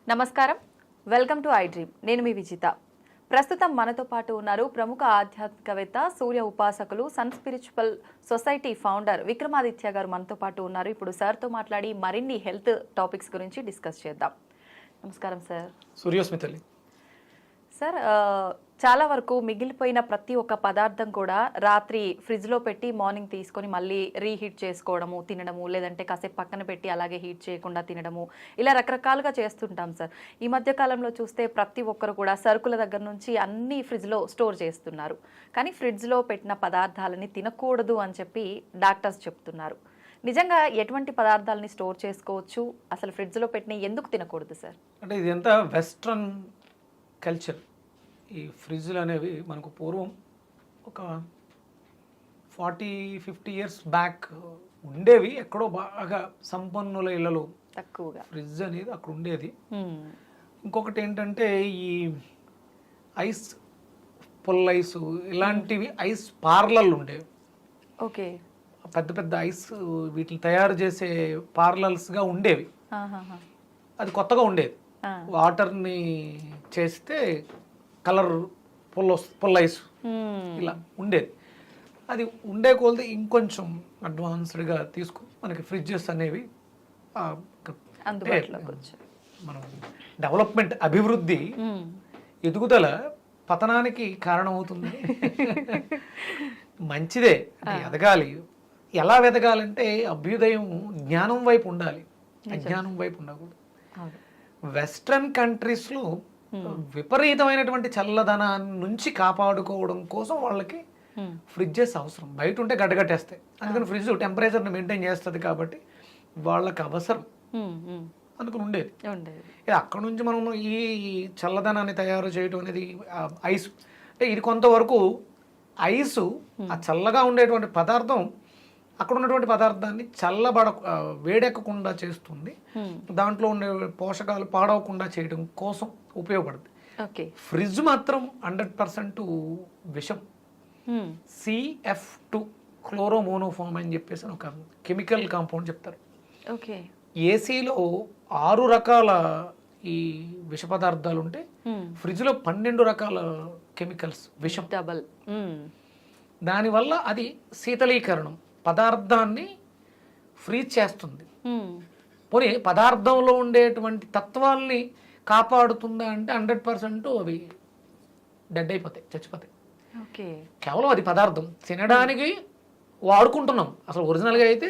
నమస్కారం, welcome to I dream. నేను మీ విజిత. ప్రస్తుతం మనతో పాటు ఉన్నారు ప్రముఖ ఆధ్యాత్మికవేత్త, సూర్య ఉపాసకులు, sun spiritual society founder Vikramaditya గారు మనతో పాటు ఉన్నారు. ఇప్పుడు సార్తో మాట్లాడి మరిన్ని హెల్త్ టాపిక్స్ గురించి డిస్కస్ చేద్దాం. నమస్కారం సార్. సూర్యోస్మితల్లి. సార్, చాలా వరకు మిగిలిపోయిన ప్రతి ఒక్క పదార్థం కూడా రాత్రి ఫ్రిడ్జ్లో పెట్టి మార్నింగ్ తీసుకొని మళ్ళీ రీహీట్ చేసుకోవడము, తినడము, లేదంటే కాసేపు పక్కన పెట్టి అలాగే హీట్ చేయకుండా తినడము, ఇలా రకరకాలుగా చేస్తుంటాం సార్. ఈ మధ్య కాలంలో చూస్తే ప్రతి ఒక్కరు కూడా సరుకుల దగ్గర నుంచి అన్నీ ఫ్రిడ్జ్లో స్టోర్ చేస్తున్నారు. కానీ ఫ్రిడ్జ్లో పెట్టిన పదార్థాలని తినకూడదు అని చెప్పి డాక్టర్స్ చెప్తున్నారు. నిజంగా ఎటువంటి పదార్థాలని స్టోర్ చేసుకోవచ్చు, అసలు ఫ్రిడ్జ్లో పెట్టిన ఎందుకు తినకూడదు సార్? అంటే ఇది ఎంత వెస్ట్రన్ కల్చర్. ఈ ఫ్రిడ్జ్లు అనేవి మనకు పూర్వం ఒక 40-50 ఇయర్స్ బ్యాక్ ఉండేవి. ఎక్కడో బాగా సంపన్నుల ఇళ్లలో తక్కువగా ఫ్రిడ్జ్ అనేది అక్కడ ఉండేది. ఇంకొకటి ఏంటంటే ఈ ఐస్, పుల్ ఐస్ ఇలాంటివి ఐస్ పార్లర్లు ఉండేవి. ఓకే. పెద్ద పెద్ద ఐస్ వీటిని తయారు చేసే పార్లర్స్గా ఉండేవి. అది కొత్తగా ఉండేది. వాటర్ని చేస్తే కలర్ పుల్ ఐస్ ఇలా ఉండేది. అది కొలది ఇంకొంచెం అడ్వాన్స్డ్గా తీసుకుని మనకి ఫ్రిడ్జెస్ అనేవి మనం డెవలప్మెంట్, అభివృద్ధి, ఎదుగుదల పతనానికి కారణమవుతుంది. మంచిదే, ఎదగాలి. ఎలా ఎదగాలంటే అభ్యుదయం జ్ఞానం వైపు ఉండాలి, అజ్ఞానం వైపు ఉండకూడదు. వెస్ట్రన్ కంట్రీస్లో విపరీతమైనటువంటి చల్లదనాన్ని నుంచి కాపాడుకోవడం కోసం వాళ్ళకి ఫ్రిడ్జెస్ అవసరం. బయట ఉంటే గడ్డగట్టేస్తాయి, అందుకని ఫ్రిడ్జ్ టెంపరేచర్ని మెయింటైన్ చేస్తుంది కాబట్టి వాళ్ళకి అవసరం అనుకుని ఉండేది. అక్కడ నుంచి మనం ఈ చల్లదనాన్ని తయారు చేయడం అనేది ఐస్ అంటే ఇది కొంతవరకు ఐసు ఆ చల్లగా ఉండేటువంటి పదార్థం అక్కడ ఉన్నటువంటి పదార్థాన్ని వేడెక్కకుండా చేస్తుంది. దాంట్లో ఉండే పోషకాలు పాడవకుండా చేయడం కోసం ఉపయోగపడుతుంది. ఫ్రిడ్జ్ మాత్రం 100% విషం. CF2 క్లోరోమోనోఫామ్ అని చెప్పేసి ఒక కెమికల్ కాంపౌండ్ చెప్తారు. ఏసీలో 6 రకాల ఈ విష పదార్థాలు ఉంటే ఫ్రిడ్జ్లో 12 రకాల కెమికల్స్ విషం. దానివల్ల అది శీతలీకరణం, పదార్థాన్ని ఫ్రీజ్ చేస్తుంది. పోనీ పదార్థంలో ఉండేటువంటి తత్వాల్ని కాపాడుతుందా అంటే 100% అవి డెడ్ అయిపోతాయి, చచ్చిపోతాయి. కేవలం అది పదార్థం తినడానికి వాడుకుంటున్నాం. అసలు ఒరిజినల్గా అయితే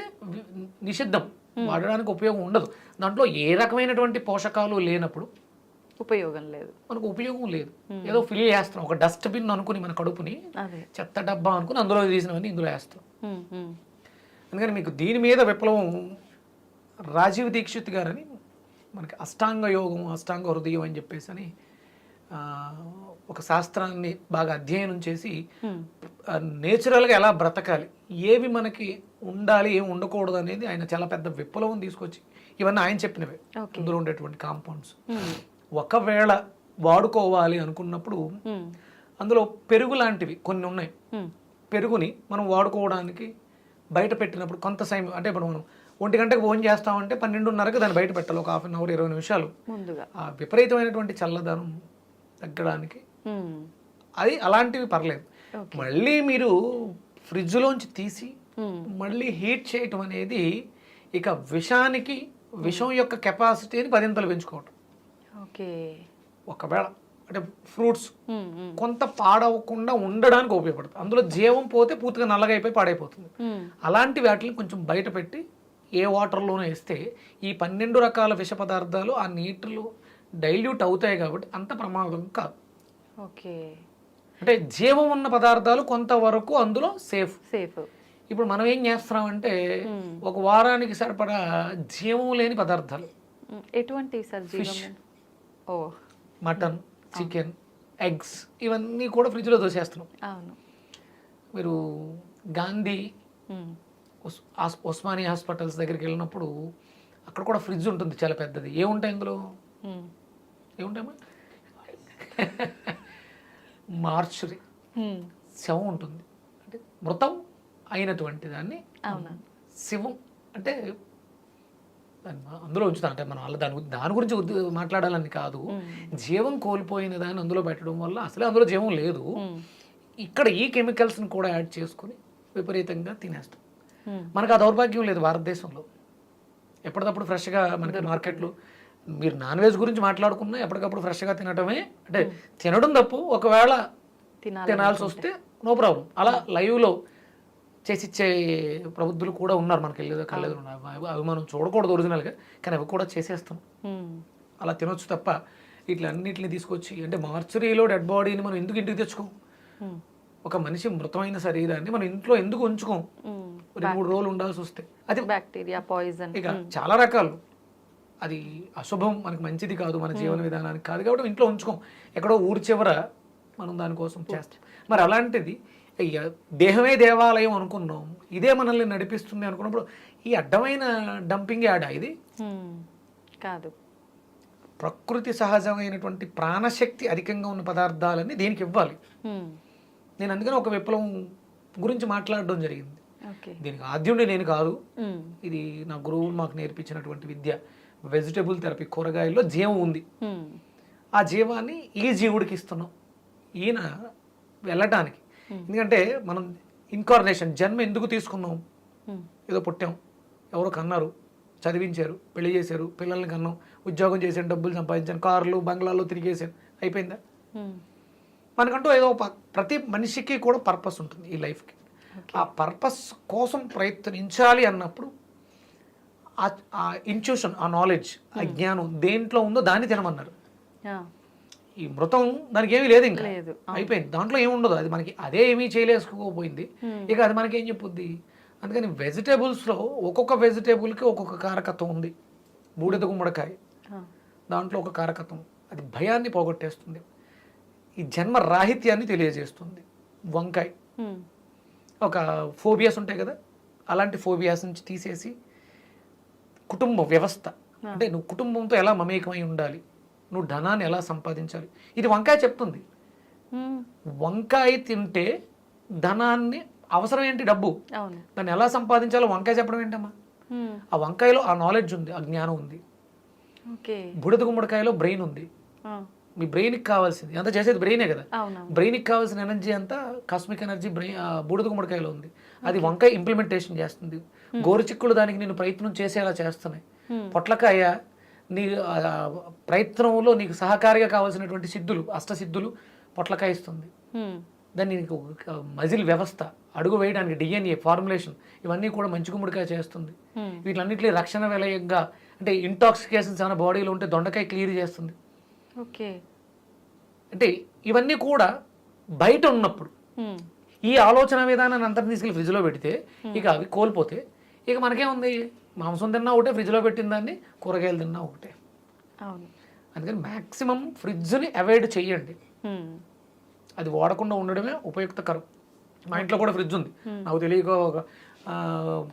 నిషిద్ధం, వాడడానికి ఉపయోగం ఉండదు. దాంట్లో ఏ రకమైనటువంటి పోషకాలు లేనప్పుడు ఉపయోగం లేదు, మనకు ఉపయోగం లేదు. ఏదో ఫిల్ చేస్తాం, ఒక డస్ట్బిన్ అనుకుని మన కడుపుని చెత్త డబ్బా అనుకుని అందులో తీసినవన్నీ ఇందులో వేస్తాం. అందుకని మీకు దీని మీద విప్లవం రాజీవ్ దీక్షిత్ గారని మనకి అష్టాంగ యోగం, అష్టాంగ హృదయం అని చెప్పేసి అని ఒక శాస్త్రాన్ని బాగా అధ్యయనం చేసి నేచురల్గా ఎలా బ్రతకాలి, ఏవి మనకి ఉండాలి, ఏమి ఉండకూడదు అనేది ఆయన చాలా పెద్ద విప్లవం తీసుకొచ్చి ఇవన్నీ ఆయన చెప్పినవే. అందులో ఉండేటువంటి కాంపౌండ్స్ ఒకవేళ వాడుకోవాలి అనుకున్నప్పుడు అందులో పెరుగు లాంటివి కొన్ని ఉన్నాయి. పెరుగుని మనం వాడుకోవడానికి బయట పెట్టినప్పుడు కొంత సమయం, అంటే ఇప్పుడు మనం 1 గంటకు భోజనం చేస్తామంటే 12:30కి దాన్ని బయట పెట్టాలి, ఒక హాఫ్ అన్ అవర్ 20 నిమిషాలు ముందుగా. ఆ విపరీతమైనటువంటి చల్లదనం తగ్గడానికి అది అలాంటివి పర్లేదు. మళ్ళీ మీరు ఫ్రిడ్జ్లోంచి తీసి మళ్ళీ హీట్ చేయటం అనేది ఇక విషం యొక్క కెపాసిటీని 10 పెంచుకోవటం. ఒకవేళ అంటే ఫ్రూట్స్ కొంత పాడవకుండా ఉండడానికి ఉపయోగపడుతుంది. అందులో జీవం పోతే పూర్తిగా నల్లగా అయిపోయి పాడైపోతుంది. అలాంటి వాటిని కొంచెం బయట పెట్టి ఏ వాటర్లోనే వేస్తే ఈ 12 రకాల విష పదార్థాలు ఆ నీటిలో డైల్యూట్ అవుతాయి కాబట్టి అంత ప్రమాదం కాదు. అంటే జీవం ఉన్న పదార్థాలు కొంతవరకు అందులో సేఫ్. ఇప్పుడు మనం ఏం చేస్తున్నామంటే ఒక వారానికి సరిపడా జీవం లేని పదార్థాలు, ఎటువంటి ఫిష్, మటన్, చికెన్, ఎగ్స్ ఇవన్నీ కూడా ఫ్రిడ్జ్లో దోసేస్తున్నాం. మీరు గాంధీ ఉస్మానియా హాస్పిటల్స్ దగ్గరికి వెళ్ళినప్పుడు అక్కడ కూడా ఫ్రిడ్జ్ ఉంటుంది చాలా పెద్దది. ఏముంటాయి అందులో? ఏముంటాయమ్మా? మార్చురీ, శవం ఉంటుంది. అంటే మృతం అయినటువంటి దాన్ని శివం అంటే అందులో ఉంచుతాం, అంటే మనం దాని గురించి మాట్లాడాలని కాదు. జీవం కోల్పోయిన దాన్ని అందులో పెట్టడం వల్ల అసలే అందులో జీవం లేదు. ఇక్కడ ఈ కెమికల్స్ని కూడా యాడ్ చేసుకుని విపరీతంగా తినేస్తాం. మనకు ఆ దౌర్భాగ్యం లేదు భారతదేశంలో. ఎప్పటికప్పుడు ఫ్రెష్గా మనకి మార్కెట్లు, మీరు నాన్ వెజ్ గురించి మాట్లాడుకున్నా ఎప్పటికప్పుడు ఫ్రెష్గా తినటమే. అంటే తినడం తప్పు, ఒకవేళ తినాల్సి వస్తే నో ప్రాబ్లం. అలా లైవ్లో చేసిచ్చే ప్రబుద్ధులు కూడా ఉన్నారు మనకి, కళ్ళెదు. అవి మనం చూడకూడదు ఒరిజినల్గా, కానీ అవి కూడా చేసేస్తాం. అలా తినొచ్చు తప్ప ఇట్లా అన్నిటిని తీసుకొచ్చి, అంటే మార్చరీలో డెడ్ బాడీని మనం ఎందుకు ఇంటికి తెచ్చుకోం? ఒక మనిషి మృతమైన శరీరాన్ని మనం ఇంట్లో ఎందుకు ఉంచుకోం? 2-3 రోజులు ఉండాల్సి వస్తే అది బ్యాక్టీరియా, పాయిజన్, ఇక చాలా రకాలు. అది అశుభం, మనకి మంచిది కాదు, మన జీవన విధానానికి కాదు. కాబట్టి ఇంట్లో ఉంచుకోం, ఎక్కడో ఊరి చివర మనం దానికోసం చేస్తాం. మరి అలాంటిది దేహమే దేవాలయం అనుకున్నాం, ఇదే మనల్ని నడిపిస్తుంది అనుకున్నప్పుడు ఈ అడ్డమైన డంపింగ్ యాడా ఇది? కాదు. ప్రకృతి సహజమైనటువంటి ప్రాణశక్తి అధికంగా ఉన్న పదార్థాలన్నీ దీనికి ఇవ్వాలి. నేను అందుకని ఒక విప్లవం గురించి మాట్లాడడం జరిగింది. దీనికి ఆద్యుండి నేను కాదు, ఇది నా గురువులు మాకు నేర్పించినటువంటి విద్య. వెజిటబుల్ థెరపీ, కూరగాయల్లో జీవం ఉంది. ఆ జీవాన్ని ఈ జీవుడికి ఇస్తున్నాం, ఈయన వెళ్ళటానికి. ఎందుకంటే మనం ఇన్కార్నేషన్, జన్మ ఎందుకు తీసుకున్నాం? ఏదో పుట్టాం, ఎవరో కన్నారు, చదివించారు, పెళ్లి చేశారు, పిల్లల్ని కన్నాం, ఉద్యోగం చేశాను, డబ్బులు సంపాదించాను, కార్లు బంగ్లాల్లో తిరిగేశాను, అయిపోయిందా? మనకంటూ ఏదో ప్రతి మనిషికి కూడా పర్పస్ ఉంటుంది ఈ లైఫ్కి. ఆ పర్పస్ కోసం ప్రయత్నించాలి అన్నప్పుడు ఆ ఇంట్యూషన్, ఆ నాలెడ్జ్, ఆ జ్ఞానం దేంట్లో ఉందో దాన్ని తినమన్నారు. ఈ మృతం దానికి ఏమీ లేదు, ఇంకా అయిపోయింది, దాంట్లో ఏమి ఉండదు. అది మనకి అదే ఏమీ చేయలేసుకోకపోయింది, ఇక అది మనకి ఏం చెప్పుద్ది? అందుకని వెజిటేబుల్స్లో ఒక్కొక్క వెజిటేబుల్కి ఒక్కొక్క కారకత్వం ఉంది. బూడిద గుమ్మడికాయ, దాంట్లో ఒక కారకత్వం, అది భయాన్ని పోగొట్టేస్తుంది, ఈ జన్మ రాహిత్యాన్ని తెలియజేస్తుంది. వంకాయ, ఒక ఫోబియాస్ ఉంటాయి కదా, అలాంటి ఫోబియాస్ నుంచి తీసేసి కుటుంబ వ్యవస్థ, అంటే నువ్వు కుటుంబంతో ఎలా మమేకమై ఉండాలి, నువ్వు ధనాన్ని ఎలా సంపాదించాలి, ఇది వంకాయ చెప్తుంది. వంకాయ తింటే ధనాన్ని, అవసరం ఏంటి? డబ్బు. దాన్ని ఎలా సంపాదించాలో వంకాయ చెప్పడం ఏంటమ్మా? ఆ వంకాయలో ఆ నాలెడ్జ్ ఉంది, ఆ జ్ఞానం ఉంది. బుడిద గుమ్మడికాయలో బ్రెయిన్ ఉంది. మీ బ్రెయిన్కి కావాల్సింది అంతా చేసేది బ్రెయినే కదా. బ్రెయిన్కి కావాల్సిన ఎనర్జీ అంతా, కాస్మిక్ ఎనర్జీ బూడిద గుమ్మడికాయలో ఉంది. అది వంకాయ ఇంప్లిమెంటేషన్ చేస్తుంది. గోరుచిక్కులు దానికి నేను ప్రయత్నం చేసేలా చేస్తున్నాయి. పొట్లకాయ నీ ప్రయత్నంలో నీకు సహకారిగా కావాల్సినటువంటి సిద్ధులు, అష్టసిద్ధులు పొట్లకాయ ఇస్తుంది. దాన్ని నీకు మజిల్ వ్యవస్థ, అడుగు వేయడానికి డిఎన్ఏ ఫార్ములేషన్, ఇవన్నీ కూడా మంచి గుమ్మడికాయ చేస్తుంది. వీటిలన్నింటినీ రక్షణ విలయంగా, అంటే ఇంటాక్సికేషన్స్ ఏమైనా బాడీలో ఉంటే దొండకాయ క్లియర్ చేస్తుంది. అంటే ఇవన్నీ కూడా బయట ఉన్నప్పుడు ఈ ఆలోచన విధానాన్ని అంతటి తీసుకెళ్ళి ఫ్రిడ్జ్లో పెడితే ఇక అవి కోల్పోతే ఇక మనకేముంది? మాంసం తిన్నా ఒకటే, ఫ్రిడ్జ్లో పెట్టిన దాన్ని కూరగాయలు తిన్నా ఒకటే. అందుకని మ్యాక్సిమం ఫ్రిడ్జ్ని అవాయిడ్ చెయ్యండి. అది వాడకుండా ఉండడమే ఉపయుక్తకరం. మా ఇంట్లో కూడా ఫ్రిడ్జ్ ఉంది, నాకు తెలియక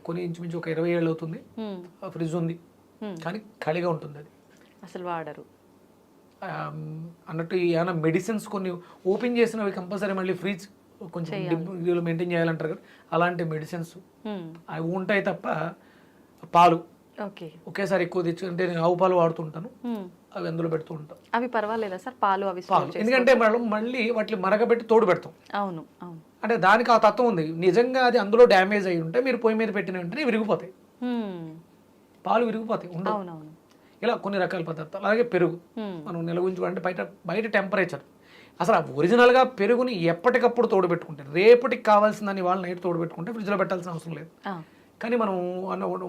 కొన్ని ఇంచుమించు ఒక 20 ఏళ్ళు అవుతుంది ఫ్రిడ్జ్ ఉంది, కానీ ఖాళీగా ఉంటుంది. అది అసలు వాడరు అన్నట్టు. ఏమైనా మెడిసిన్స్ కొన్ని ఓపెన్ చేసినవి కంపల్సరీ మళ్ళీ ఫ్రిడ్జ్ కొంచెం మెయింటైన్ చేయాలంటారు కదా, అలాంటి మెడిసిన్స్ అవి ఉంటాయి తప్ప. పాలు ఒకేసారి ఎక్కువ తెచ్చు, అంటే నేను ఆవు పాలు వాడుతుంటాను, అవి అందులో పెడుతూ ఉంటాను. అవి పర్వాలేదా సార్? పాలు అవి ఎందుకంటే మనం మళ్ళీ వాటిని మరగబెట్టి తోడు పెడతాం. అవును అవును, అంటే దానికి ఆ తత్వం ఉంది. నిజంగా అది అందులో డ్యామేజ్ అయి ఉంటే మీరు పొయ్యి మీద పెట్టిన వెంటనే విరిగిపోతాయి, పాలు విరిగిపోతాయి, ఉండవు. ఇలా కొన్ని రకాల పదార్థాలు. అలాగే పెరుగు మనం నిల్వ ఉంచుకోవాలంటే బయట టెంపరేచర్, అసలు ఒరిజినల్గా పెరుగుని ఎప్పటికప్పుడు తోడు పెట్టుకుంటే, రేపటికి కావాల్సిందని వాళ్ళు నైట్ తోడు పెట్టుకుంటే ఫ్రిడ్జ్లో పెట్టాల్సిన అవసరం లేదు. కానీ మనం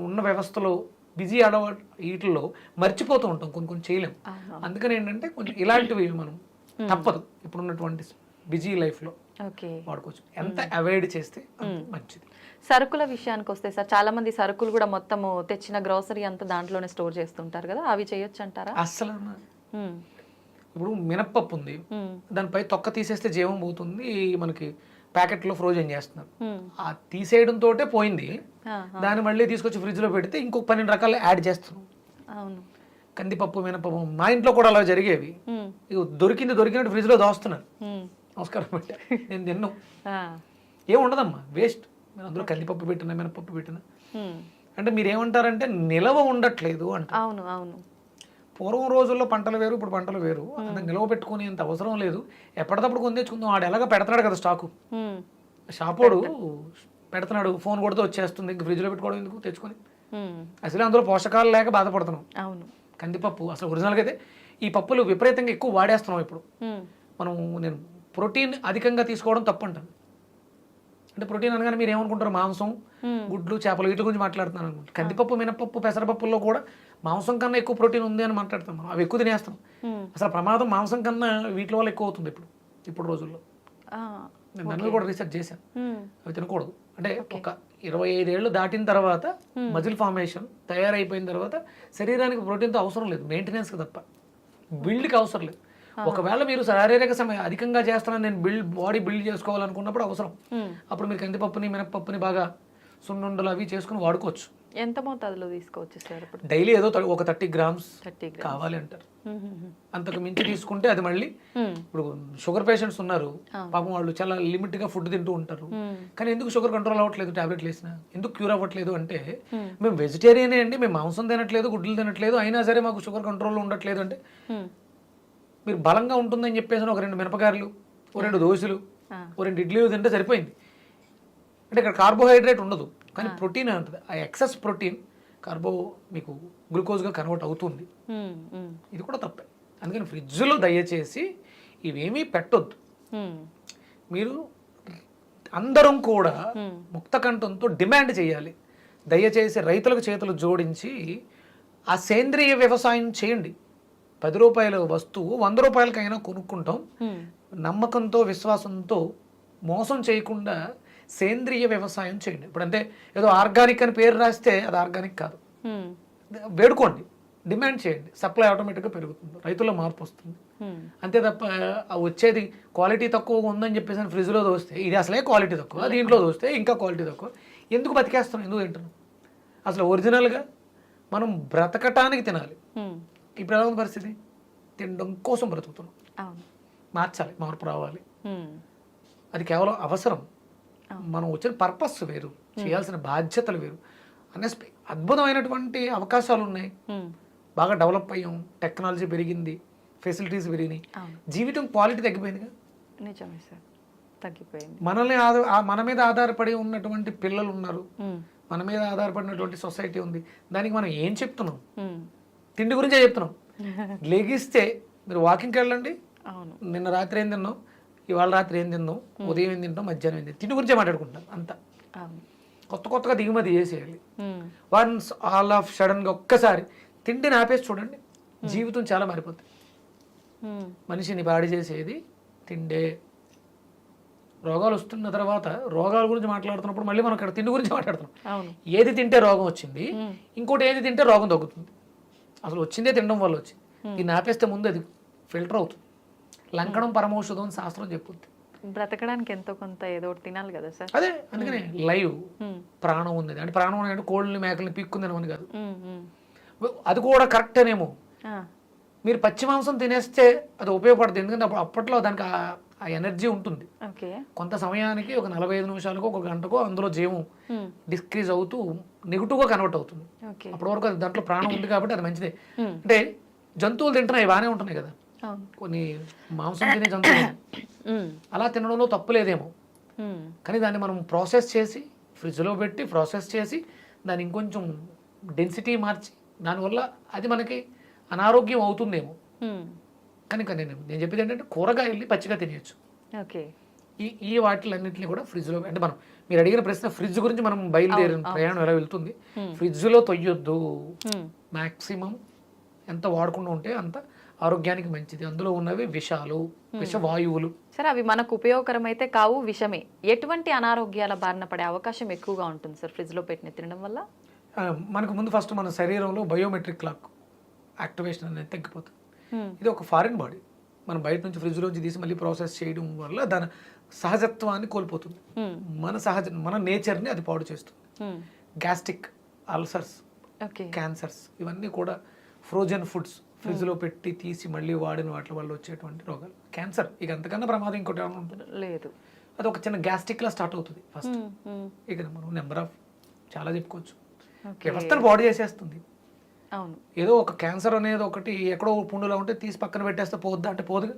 ఉన్న వ్యవస్థలో బిజీ వీటిల్లో మర్చిపోతూ ఉంటాం, కొన్ని చేయలేం. అందుకని ఏంటంటే కొంచెం ఇలాంటివి మనం తప్పదు, ఇప్పుడున్నటువంటి బిజీ లైఫ్లో వాడుకోవచ్చు. ఎంత అవాయిడ్ చేస్తే మంచిది. సరుకుల విషయానికి వస్తే సార్, చాలా మంది సరుకులు కూడా మొత్తము తెచ్చిన గ్రోసరీ అంతా దాంట్లోనే స్టోర్ చేస్తుంటారు కదా, అవి చేయొచ్చు అంటారా? అసలు ఇప్పుడు మినప్పప్పు ఉంది, దానిపై తొక్క తీసేస్తే జీవం పోతుంది, మనకి ప్యాకెట్లో ఫ్రోజన్ చేస్తున్నారు. ఆ తీసేయడంతో పోయింది, దాన్ని మళ్ళీ తీసుకొచ్చి ఫ్రిడ్జ్లో పెడితే ఇంకొక 12 రకాలు యాడ్ చేస్తున్నాం. కందిపప్పు, మినపప్పు మా ఇంట్లో కూడా అలా జరిగేవి. దొరికినట్టు ఫ్రిడ్జ్లో దోస్తున్నారు. నమస్కారం అంటే నేను తిన్నాం, ఏం ఉండదమ్మా, వేస్ట్. అందులో కందిపప్పు పెట్టినా, మినపప్పు పెట్టినా అంటే మీరు ఏమంటారంటే నిలవ ఉండట్లేదు అంటే. అవును అవును. పూర్వం రోజుల్లో పంటలు వేరు, ఇప్పుడు పంటలు వేరు. అంత నిలవ పెట్టుకునే అంత అవసరం లేదు. ఎప్పటికప్పుడు కొని తెచ్చుకుందాం. వాడు ఎలాగ పెడతాడు కదా స్టాకు. ఉమ్, షాపోడు పెడుతున్నాడు, ఫోన్ కొడితే వచ్చేస్తుంది. ఇంక ఫ్రిడ్జ్లో పెట్టుకోవడం ఎందుకు, తెచ్చుకొని. ఉమ్, అసలు అందులో పోషకాలు లేక బాధపడుతున్నాం. అవును. కందిపప్పు అసలు ఒరిజినల్గా అయితే ఈ పప్పులు విపరీతంగా ఎక్కువ వాడేస్తున్నాం ఇప్పుడు. ఉమ్, నేను ప్రోటీన్ అధికంగా తీసుకోవడం తప్పు అంటాను. అంటే ప్రోటీన్ అనగానే మీరు ఏమనుకుంటారు, మాంసం, గుడ్లు, చేపలు వీటి గురించి మాట్లాడుతున్నాను అనుకుంటారు. కందిపప్పు, మినపప్పు, పెసరపప్పుల్లో కూడా మాంసం కన్నా ఎక్కువ ప్రోటీన్ ఉంది అని మాట్లాడుతాం మనం. అవి ఎక్కువ తినేస్తాం. ఉమ్, అసలు ప్రమాదం మాంసం కన్నా వీటి వల్ల ఎక్కువ అవుతుంది ఇప్పుడు రోజుల్లో. ఆ, నేను దాని మీద కూడా రీసెర్చ్ చేశాను. ఉమ్, అవి తినకూడదు. అంటే ఒక 25 ఏళ్ళు దాటిన తర్వాత మజిల్ ఫార్మేషన్ తయారైపోయిన తర్వాత శరీరానికి ప్రోటీన్తో అవసరం లేదు, మెయింటెనెన్స్కి తప్ప, బిల్డ్కి అవసరం లేదు. ఒకవేళ మీరు శారీరక సమయం అధికంగా చేస్తానని నేను బాడీ బిల్డ్ చేసుకోవాలనుకున్నప్పుడు అవసరం. అప్పుడు మీరు కందిపప్పుని, మినపప్పుని బాగా సున్నుండలు అవి చేసుకుని వాడుకోవచ్చు. ఎంత మోతాదులో తీసుకోవచ్చు సార్ ఇప్పుడు? డైలీ ఏదో ఒక 30 గ్రామ్స్ 30 గ్రామ్స్ కావాలి అంటారు. అంతకు మించి తీసుకుంటే అది మళ్ళీ, ఇప్పుడు షుగర్ పేషెంట్స్ ఉన్నారు పాపం, వాళ్ళు చాలా లిమిట్ గా ఫుడ్ తింటూ ఉంటారు. కానీ ఎందుకు షుగర్ కంట్రోల్ అవ్వట్లేదు, టాబ్లెట్లు వేసినా ఎందుకు క్యూర్ అవ్వట్లేదు అంటే, మేము వెజిటేరియనే అండి, మేము మాంసం తినట్లేదు, గుడ్లు తినట్లేదు, అయినా సరే మాకు షుగర్ కంట్రోల్లో ఉండట్లేదు అంటే, మీరు బలంగా ఉంటుందని చెప్పేసి ఒక 2 మిరపకాయలు, ఓ 2 దోశలు, ఓ 2 ఇడ్లీలు తింటే సరిపోయింది. అంటే ఇక్కడ కార్బోహైడ్రేట్ ఉండదు, కానీ ప్రోటీన్ ఉంటుంది. ఆ ఎక్సెస్ ప్రోటీన్ కార్బో మీకు గ్లూకోజ్గా కన్వర్ట్ అవుతుంది. ఇది కూడా తప్పే. అందుకని ఫ్రిడ్జ్లో దయచేసి ఇవేమీ పెట్టొద్దు. మీరు అందరం కూడా ముక్త కంఠంతో డిమాండ్ చేయాలి, దయచేసి రైతులకు చేతులు జోడించి ఆ సేంద్రియ వ్యవసాయం చేయండి. 10 రూపాయల వస్తువు 100 రూపాయలకైనా కొనుక్కుంటాం. నమ్మకంతో, విశ్వాసంతో, మోసం చేయకుండా సేంద్రియ వ్యవసాయం చేయండి. ఇప్పుడు అంటే ఏదో ఆర్గానిక్ అని పేరు రాస్తే అది ఆర్గానిక్ కాదు. వేడుకోండి, డిమాండ్ చేయండి, సప్లై ఆటోమేటిక్గా పెరుగుతుంది, రైతుల్లో మార్పు వస్తుంది. అంతే తప్ప వచ్చేది క్వాలిటీ తక్కువగా ఉందని చెప్పేసి ఫ్రిడ్జ్లో దోస్తే ఇది అసలే క్వాలిటీ తక్కువ, దీంట్లో దోస్తే ఇంకా క్వాలిటీ తక్కువ, ఎందుకు బతికేస్తున్నాం, ఎందుకు తింటున్నాం? అసలు ఒరిజినల్గా మనం బ్రతకటానికి తినాలి. ఇప్పుడు ఎలా ఉంది పరిస్థితి? తినడం కోసం బ్రతుకుతున్నాం. మార్చాలి, మార్పు రావాలి. అది కేవలం అవసరం. మనం వచ్చిన పర్పస్ వేరు, చేయాల్సిన బాధ్యతలు వేరు. అద్భుతమైనటువంటి అవకాశాలు ఉన్నాయి, బాగా డెవలప్ అయ్యాం, టెక్నాలజీ పెరిగింది, ఫెసిలిటీస్ పెరిగినాయి, జీవితం క్వాలిటీ తగ్గిపోయిందిగా. నిజమే సార్, తగ్గిపోయింది. మన మీద ఆధారపడి ఉన్నటువంటి పిల్లలు ఉన్నారు, మన మీద ఆధారపడినటువంటి సొసైటీ ఉంది. దానికి మనం ఏం చెప్తున్నాం? తిండి గురించే చెప్తున్నాం. లెగిస్తే మీరు వాకింగ్కి వెళ్ళండి, నిన్న రాత్రి ఏం తిన్నాం, ఇవాళ రాత్రి ఏం తిన్నాం, ఉదయం ఏం తింటాం, మధ్యాహ్నం ఏం తింటాం, తిండి గురించే మాట్లాడుకుంటాం. అంతా కొత్తగా దిగుమతి చేసేయాలి. వన్స్ ఆల్ ఆఫ్ సడన్గా ఒక్కసారి తిండిని ఆపేసి చూడండి, జీవితం చాలా మారిపోతుంది. మనిషిని పాడి చేసేది తిండే. రోగాలు వస్తున్న తర్వాత రోగాల గురించి మాట్లాడుతున్నప్పుడు మళ్ళీ మనం ఇక్కడ తిండి గురించి మాట్లాడుతున్నాం. ఏది తింటే రోగం వచ్చింది, ఇంకోటి ఏది తింటే రోగం తగ్గుతుంది. అసలు వచ్చిందే తినడం వల్ల వచ్చింది. దీన్ని ఆపేస్తే ముందు అది ఫిల్టర్ అవుతుంది. లంకడం పరమౌషధం అని శాస్త్రం చెప్పుద్ది. బ్రతకడానికి ఎంతో కొంత ఏదో తినాలి కదా సార్. అదే అందుకనే లైవ్ ప్రాణం ఉంది అంటే, ప్రాణం అంటే కోళ్ళని మేకల్ని పీక్కుందని కాదు. అది కూడా కరెక్టేనేమో. మీరు పచ్చి మాంసం తినేస్తే అది ఉపయోగపడుతుంది, ఎందుకంటే అప్పట్లో దానికి ఆ ఎనర్జీ ఉంటుంది. కొంత సమయానికి ఒక 45 నిమిషాలకు, ఒక గంటకో అందులో జీవం డిస్క్రీజ్ అవుతూ నెగిటివ్గా కన్వర్ట్ అవుతుంది. అప్పటి వరకు అది దాంట్లో ప్రాణం ఉంది కాబట్టి అది మంచిదే. అంటే జంతువులు తింటున్నాయి, బాగానే ఉంటున్నాయి కదా, కొన్ని మాంసం తినే జంతువులు అలా తినడంలో తప్పు లేదేమో. కానీ దాన్ని మనం ప్రాసెస్ చేసి ఫ్రిడ్జ్లో పెట్టి ప్రాసెస్ చేసి దాన్ని ఇంకొంచెం డెన్సిటీ మార్చి దానివల్ల అది మనకి అనారోగ్యం అవుతుందేమో. కనుక నేను చెప్పేది ఏంటంటే కూరగాయల్ని పచ్చిగా తినేయచ్చు. ఈ వాటిలన్నింటినీ కూడా ఫ్రిడ్జ్లో, అంటే మనం మీరు అడిగిన ప్రశ్న ఫ్రిడ్జ్ గురించి మనం బయలుదేరిన ప్రయాణం ఎలా వెళ్తుంది, ఫ్రిడ్జ్లో తొయ్యొద్దు. మ్యాక్సిమం ఎంత వాడకుండా ఉంటే అంత ఆరోగ్యానికి మంచిది. అందులో ఉన్నవి విషాలు, విషవాయువులు. సరే, అవి మనకు ఉపయోగకరమైతే కావు, విషమే. ఎటువంటి అనారోగ్యాల బారిన పడే అవకాశం ఎక్కువగా ఉంటుంది సార్ ఫ్రిడ్జ్లో పెట్టిన తినడం వల్ల? మనకు ముందు ఫస్ట్ మన శరీరంలో బయోమెట్రిక్ క్లాక్ యాక్టివేషన్ అనేది తగ్గిపోతుంది. ఇది ఒక ఫారిన్ బాడీ, మనం బయట నుంచి ఫ్రిడ్జ్లోంచి తీసి మళ్ళీ ప్రాసెస్ చేయడం వల్ల దాని సహజత్వాన్ని కోల్పోతుంది. మన నేచర్ని అది పాడు చేస్తుంది. గ్యాస్ట్రిక్ అల్సర్స్, క్యాన్సర్స్, ఇవన్నీ కూడా ఫ్రోజన్ ఫుడ్స్ ఫ్రిడ్జ్లో పెట్టి తీసి మళ్ళీ వాడిన వాటి వల్ల వచ్చేటువంటి రోగాలు. క్యాన్సర్ ఇక అంతకన్నా ప్రమాదం ఇంకోటి ఏమైనా ఉంటుంది? లేదు. అది ఒక చిన్న గ్యాస్ట్రిక్లా స్టార్ట్ అవుతుంది ఫస్ట్. ఇక మనం నెంబర్ ఆఫ్ చాలా చెప్పుకోవచ్చు. వ్యవస్థను పాడు చేసేస్తుంది. అవును. ఏదో ఒక క్యాన్సర్ అనేది ఒకటి ఎక్కడో పుండులో ఉంటే తీసి పక్కన పెట్టేస్తే పోద్దా అంటే పోదుగా.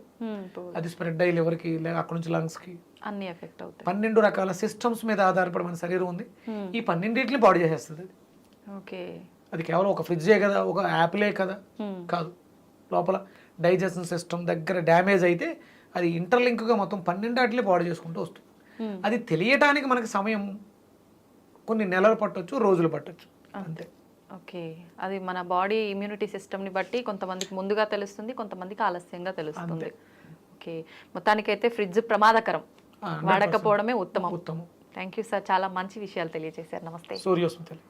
అది స్ప్రెడ్ అయ్యి లివర్కి లేదా అక్కడ నుంచి లంగ్స్కి అన్ని ఎఫెక్ట్ అవుతాయి. 12 రకాల సిస్టమ్స్ మీద ఆధారపడి మన శరీరం ఉంది. ఈ 12టిని పాడు చేసేస్తుంది అది. ఓకే. అది కేవలం ఒక ఫ్రిడ్జే కదా, ఒక యాపిలే కదా, కాదు. లోపల డైజెషన్ సిస్టమ్ దగ్గర డ్యామేజ్ అయితే అది ఇంటర్లింక్గా మొత్తం 12 పాడు చేసుకుంటూ వస్తుంది. అది తెలియటానికి మనకి సమయం కొన్ని నెలలు పట్టొచ్చు, రోజులు పట్టొచ్చు, అంతే. ఓకే. అది మన బాడీ ఇమ్యూనిటీ సిస్టమ్ని బట్టి కొంతమందికి ముందుగా తెలుస్తుంది, కొంతమందికి ఆలస్యంగా తెలుస్తుంది. ఓకే. మొత్తానికైతే ఫ్రిడ్జ్ ప్రమాదకరం, వాడకపోవడమే ఉత్తమం. థ్యాంక్ యూ సార్, చాలా మంచి విషయాలు తెలియజేశారు. నమస్తే. సూర్యోస్మితలు.